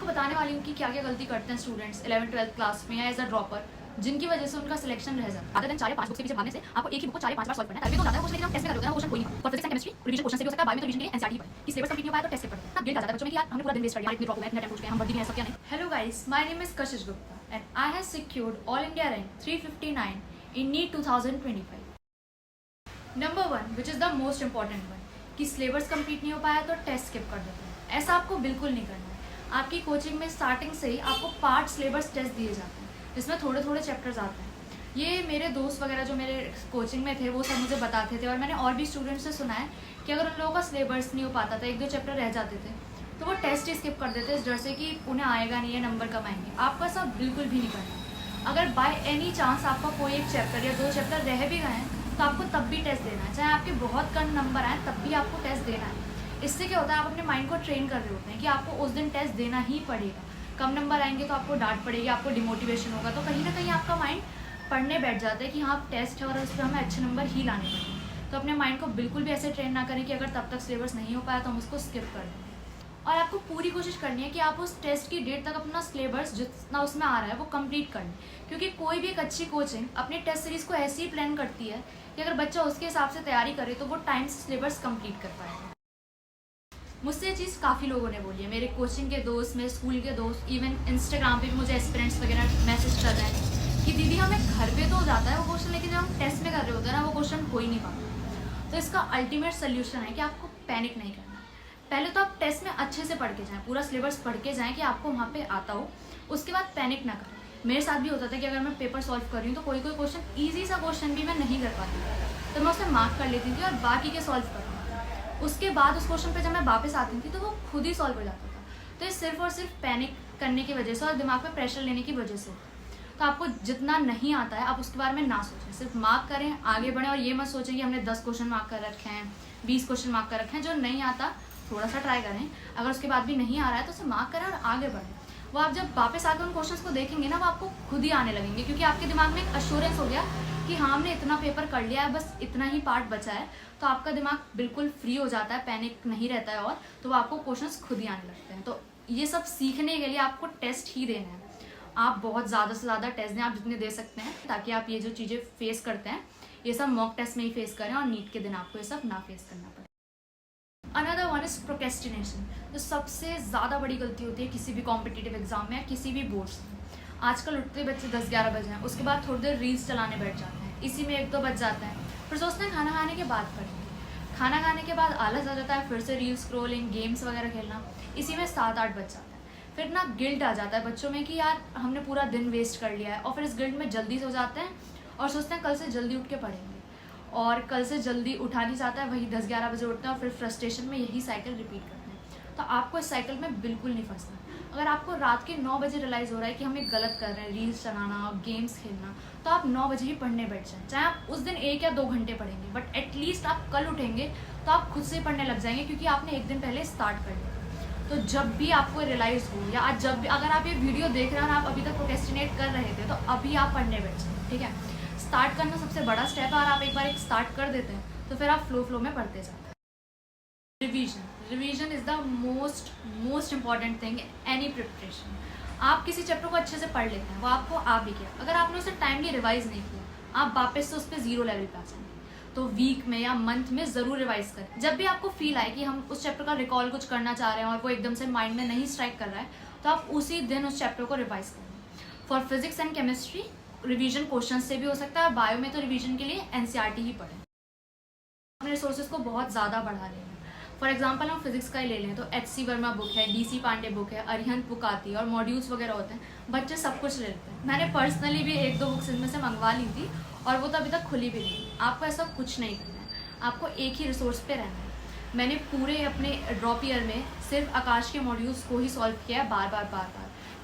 बताने वाली हूँ कि क्या क्या गलती करते हैं स्टूडेंट्स 11th-12th क्लास में या एज अ ड्रॉपर, जिनकी वजह से उनका सिलेक्शन रह जाता है। अदर देन 4 या 5 बुक्स के पीछे भागने से आपको एक ही बुक को 4 या 5 बार सॉल्व करना है। तभी तो जाता है क्वेश्चन, लेकिन हम टेस्ट में कर रहे होते हैं, वो क्वेश्चन कोई नहीं। For physics and chemistry revision question से भी हो सकता है, बायो में तो रिवीजन के लिए एनसीईआरटी पढ़े कि सिलेबस कंप्लीट नहीं हो पाया तो टेस्ट से पढ़ते हैं। गिल्ट आ जाता है बच्चों में कि यार हमने पूरा दिन वेस्ट कर दिया, इतनी ड्रॉप हो गए, इतने अटेम्प्ट हो चुके हैं, हम वर्दी में है सब क्या नहीं। Hello guys, my name is Kashish Gupta and I have secured All India rank 359 in NEET 2025. Number 1, which is the most important one, कि सिलेबस कंप्लीट नहीं हो पाया तो टेस्ट स्किप कर देते हैं। ऐसा आपको बिल्कुल नहीं करना है। आपकी कोचिंग में स्टार्टिंग से ही आपको पार्ट सिलेबस टेस्ट दिए जाते हैं, जिसमें थोड़े थोड़े चैप्टर्स आते हैं। ये मेरे दोस्त वगैरह जो मेरे कोचिंग में थे वो सब मुझे बताते थे, और मैंने और भी स्टूडेंट्स से सुना है कि अगर उन लोगों का सिलेबस नहीं हो पाता था, 1-2 चैप्टर रह जाते थे, तो वो टेस्ट ही स्किप कर देते इस डर से कि उन्हें आएगा नहीं है, नंबर कम आएंगे। आपको ऐसा बिल्कुल भी नहीं करना। अगर बाय एनी चांस आपका कोई एक चैप्टर या 2 चैप्टर रह भी गए हैं तो आपको तब भी टेस्ट देना है, चाहे आपके बहुत कम नंबर आए तब भी आपको टेस्ट देना है। इससे क्या होता है, आप अपने माइंड को ट्रेन कर रहे होते हैं कि आपको उस दिन टेस्ट देना ही पड़ेगा। कम नंबर आएंगे तो आपको डांट पड़ेगी, आपको डिमोटिवेशन होगा, तो कहीं ना कहीं आपका माइंड पढ़ने बैठ जाता है कि हाँ टेस्ट है और उस पर हमें अच्छे नंबर ही लाने पड़ेंगे। तो अपने माइंड को बिल्कुल भी ऐसे ट्रेन ना करें कि अगर तब तक सिलेबस नहीं हो पाया तो हम उसको स्किप कर दें। और आपको पूरी कोशिश करनी है कि आप उस टेस्ट की डेट तक अपना सिलेबस जितना उसमें आ रहा है वो कंप्लीट कर लें, क्योंकि कोई भी एक अच्छी कोचिंग अपनी टेस्ट सीरीज़ को ऐसे ही प्लान करती है कि अगर बच्चा उसके हिसाब से तैयारी करे तो वो टाइम से सिलेबस कंप्लीट कर पाएगा। मुझसे ये चीज़ काफ़ी लोगों ने बोली है, मेरे कोचिंग के दोस्त, मेरे स्कूल के दोस्त, इवन इंस्टाग्राम पे भी मुझे एस्पिरेंट्स वगैरह मैसेज कर रहे हैं कि दीदी हमें घर पे तो हो जाता है वो क्वेश्चन, लेकिन जब हम टेस्ट में कर रहे होते हैं ना वो क्वेश्चन हो ही नहीं पाता। तो इसका अल्टीमेट सोल्यूशन है कि आपको पैनिक नहीं करना। पहले तो आप टेस्ट में अच्छे से पढ़ के जाएँ, पूरा सिलेबस पढ़ के जाएँ कि आपको वहाँ पे आता हो, उसके बाद पैनिक ना करें। मेरे साथ भी होता था कि अगर मैं पेपर सॉल्व कर रही हूँ तो कोई कोई क्वेश्चन ईजी सा क्वेश्चन भी मैं नहीं कर पाती, तो मैं उसे मार्क कर लेती थी और बाकी के सॉल्व कर लेती। उसके बाद उस क्वेश्चन पे जब मैं वापस आती थी तो वो खुद ही सॉल्व हो जाता था। तो ये सिर्फ और सिर्फ पैनिक करने की वजह से और दिमाग पे प्रेशर लेने की वजह से। तो आपको जितना नहीं आता है आप उसके बारे में ना सोचें, सिर्फ मार्क करें, आगे बढ़ें, और ये मत सोचें कि हमने 10 क्वेश्चन मार्क कर रखे हैं, 20 क्वेश्चन मार्क कर रखे हैं। जो नहीं आता थोड़ा सा ट्राई करें, अगर उसके बाद भी नहीं आ रहा है तो उसे मार्क करें और आगे बढ़ें। वो आप जब वापस आकर उन क्वेश्चंस को देखेंगे ना वो आपको खुद ही आने लगेंगे, क्योंकि आपके दिमाग में एक अश्योरेंस हो गया कि हाँ हमने इतना पेपर कर लिया है, बस इतना ही पार्ट बचा है। तो आपका दिमाग बिल्कुल फ्री हो जाता है, पैनिक नहीं रहता है, और तो वो आपको क्वेश्चंस खुद ही आने लगते हैं। तो ये सब सीखने के लिए आपको टेस्ट ही देना है। आप बहुत ज़्यादा से ज़्यादा टेस्ट दें, आप जितने दे सकते हैं, ताकि आप ये जो चीज़ें फेस करते हैं ये सब मॉक टेस्ट में ही फेस करें और नीट के दिन आपको ये सब ना फेस करना पड़े। अनदर वन इज प्रोक्रेस्टिनेशन, जो सबसे ज़्यादा बड़ी गलती होती है किसी भी कॉम्पिटिटिव एग्जाम में या किसी भी बोर्ड्स में। आजकल उठते बच्चे 10-11 बजे हैं, उसके बाद थोड़ी देर रील्स चलाने बैठ जाते हैं, इसी में 1-2 बज जाते हैं, फिर सोचते हैं खाना खाने के बाद पढ़ेंगे। खाना खाने के बाद आलस आ जाता है, फिर से रील्स स्क्रॉलिंग, गेम्स वगैरह खेलना, इसी में 7-8 बज जाता है। फिर ना गिल्ट आ जाता है बच्चों में कि यार हमने पूरा दिन वेस्ट कर लिया है, और फिर इस गिल्ट में जल्दी सो जाते हैं और सोचते हैं कल से जल्दी उठ के पढ़ेंगे, और कल से जल्दी उठा नहीं जाता है, वही 10-11 बजे उठते हैं और फिर फ्रस्ट्रेशन में यही साइकिल रिपीट करते हैं। तो आपको इस साइकिल में बिल्कुल नहीं फंसना। अगर आपको रात के 9 बजे रियलाइज़ हो रहा है कि हम ये गलत कर रहे हैं, रील्स चलाना, गेम्स खेलना, तो आप 9 बजे ही पढ़ने बैठ जाएं। चाहे आप उस दिन 1 या 2 घंटे पढ़ेंगे, बट एटलीस्ट आप कल उठेंगे तो आप खुद से पढ़ने लग जाएंगे, क्योंकि आपने एक दिन पहले स्टार्ट कर लिया। तो जब भी आपको रियलाइज़ हो, या आज जब भी अगर आप ये वीडियो देख रहे हैं और आप अभी तक प्रोक्रेस्टिनेट कर रहे थे, तो अभी आप पढ़ने बैठ जाए, ठीक है। स्टार्ट करना सबसे बड़ा स्टेप है, और आप एक बार एक स्टार्ट कर देते हैं तो फिर आप फ्लो में पढ़ते जाते हैं। Revision is the most important thing any preparation. आप किसी चैप्टर को अच्छे से पढ़ लेते हैं, वो आपको आ भी गया, अगर आपने उसे टाइमली रिवाइज नहीं किया, आप वापस से उस पर 0 लेवल पे आ जाएंगे। तो वीक में या मंथ में ज़रूर रिवाइज करें। जब भी आपको फील आए कि हम उस चैप्टर का रिकॉल कुछ करना चाह रहे हैं और वो एकदम से माइंड में नहीं स्ट्राइक कर रहा है, तो आप उसी दिन उस चैप्टर को रिवाइज करें। For physics and chemistry revision question से भी हो सकता है, बायो में तो रिवीजन के लिए एनसीईआरटी ही पढ़ें। अपने रिसोर्सेज को बहुत ज़्यादा बढ़ा लें। फॉर एग्जांपल हम फिजिक्स का ही ले लें तो एच.सी. वर्मा बुक है, डी.सी. पांडे बुक है, अरिहंत बुक आती है, और मॉड्यूल्स वगैरह होते हैं। बच्चे सब कुछ ले लेते हैं। मैंने पर्सनली भी 1-2 बुक्स इनमें से मंगवा ली थी, और वो तो अभी तक खुली भी नहीं। आपको ऐसा कुछ नहीं करना है, आपको एक ही रिसोर्स पे रहना है। मैंने पूरे अपने ड्रॉप ईयर में सिर्फ आकाश के मॉड्यूल्स को ही सॉल्व किया है, बार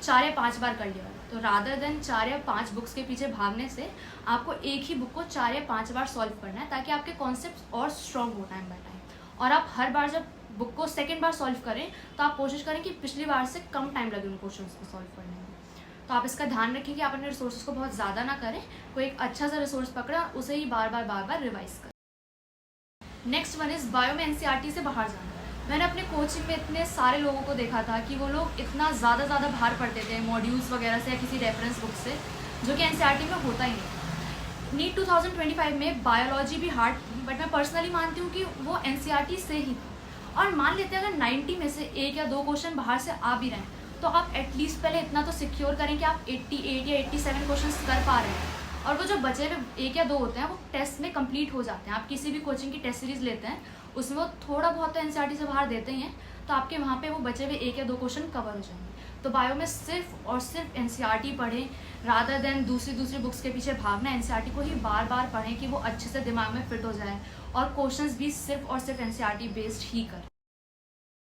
4 या 5 बार कर लिया। तो रादर देन 4 या 5 बुक्स के पीछे भागने से आपको एक ही बुक को 4 या 5 बार सॉल्व करना है, ताकि आपके कॉन्सेप्ट और स्ट्रॉन्ग हो टाइम बाय टाइम। और आप हर बार जब बुक को सेकेंड बार सॉल्व करें तो आप कोशिश करें कि पिछली बार से कम टाइम लगे उन क्वेश्चन को सॉल्व करने में। तो आप इसका ध्यान रखें कि आप अपने रिसोर्सेज को बहुत ज़्यादा ना करें, कोई एक अच्छा सा रिसोर्स पकड़ें और उसे ही बार बार रिवाइज करें। नेक्स्ट वन इज़ बायो में एनसीईआरटी से बाहर जाना। मैंने अपने कोचिंग में इतने सारे लोगों को देखा था कि वो लोग इतना ज़्यादा बाहर पढ़ते थे मॉड्यूल्स वगैरह से या किसी रेफरेंस बुक से, जो कि एनसीईआरटी में होता ही नहीं। नीट 2025 में बायोलॉजी भी हार्ड थी, बट मैं पर्सनली मानती हूँ कि वो एनसीईआरटी से ही था। और मान लेते हैं अगर 90 में से 1 या 2 क्वेश्चन बाहर से आ भी रहे हैं, तो आप एटलीस्ट पहले इतना तो सिक्योर करें कि आप 88 या 87 क्वेश्चन कर पा रहे हैं। और वो जो बचे हुए 1 या 2 होते हैं वो टेस्ट में कंप्लीट हो जाते हैं। आप किसी भी कोचिंग की टेस्ट सीरीज लेते हैं, उसमें वो थोड़ा बहुत तो एनसीईआरटी से बाहर देते ही हैं, तो आपके वहाँ पे वो बचे हुए 1 या 2 क्वेश्चन कवर हो जाएंगे। तो बायो में सिर्फ और सिर्फ एनसीईआरटी पढ़ें, रादर देन दूसरी बुक्स के पीछे भागना। एनसीईआरटी को ही बार बार पढ़ें कि वो अच्छे से दिमाग में फिट हो जाए, और क्वेश्चंस भी सिर्फ और सिर्फ एनसीईआरटी बेस्ड ही करें।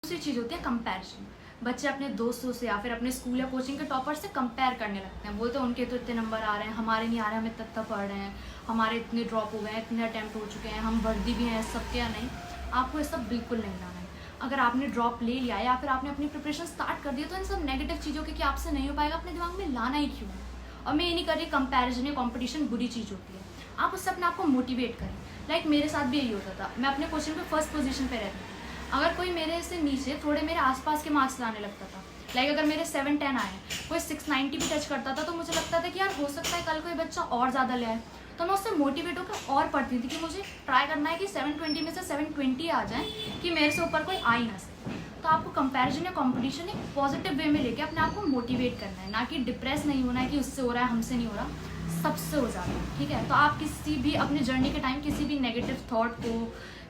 दूसरी चीज़ होती है कंपैरिजन। बच्चे अपने दोस्तों से या फिर अपने स्कूल या कोचिंग के टॉपर से कंपेयर करने लगते हैं, बोलते हैं उनके तो इतने नंबर आ रहे हैं, हमारे नहीं आ रहे, हम इतना पढ़ रहे हैं, हमारे इतने ड्रॉप हो गए हैं, इतने अटैम्प्ट हो चुके हैं, हम वर्दी भी हैं सबके या नहीं। आपको ये सब बिल्कुल नहीं लाना है। अगर आपने ड्रॉप ले लिया या फिर आपने अपनी प्रिपरेशन स्टार्ट कर दिया, तो इन सब नेगेटिव चीज़ों के कि आपसे नहीं हो पाएगा अपने दिमाग में लाना ही क्यों है। और मैं ये नहीं कर रही कंपैरिजन या कॉम्पिटिशन बुरी चीज़ होती है, आप उससे अपने आप को मोटिवेट करें। लाइक मेरे साथ भी यही होता था, मैं अपने क्वेश्चन पे फर्स्ट पोजीशन पे रहती थी, अगर कोई मेरे से नीचे थोड़े मेरे आसपास के मार्क्स लाने लगता था, लाइक अगर मेरे 710 आए, कोई 690 भी टच करता था, तो मुझे लगता था कि यार हो सकता है कल कोई बच्चा और ज़्यादा ले आए, तो मैं उससे मोटिवेट होकर और पढ़ती थी कि मुझे ट्राई करना है कि 720 में से 720 आ जाए, कि मेरे से ऊपर कोई आ ही ना सके। तो आपको कंपैरिजन या कंपटीशन एक पॉजिटिव वे में लेके अपने आप को मोटिवेट करना है, ना कि डिप्रेस नहीं होना है कि उससे हो रहा है हमसे नहीं हो रहा, सबसे हो जाता है। ठीक है, तो आप किसी भी अपने जर्नी के टाइम किसी भी नेगेटिव थॉट को,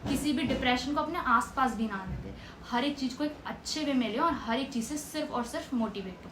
किसी भी डिप्रेशन को अपने आसपास भी ना आने दें। हर एक चीज़ को एक अच्छे वे में लें और हर एक चीज़ से सिर्फ और सिर्फ मोटिवेट हो।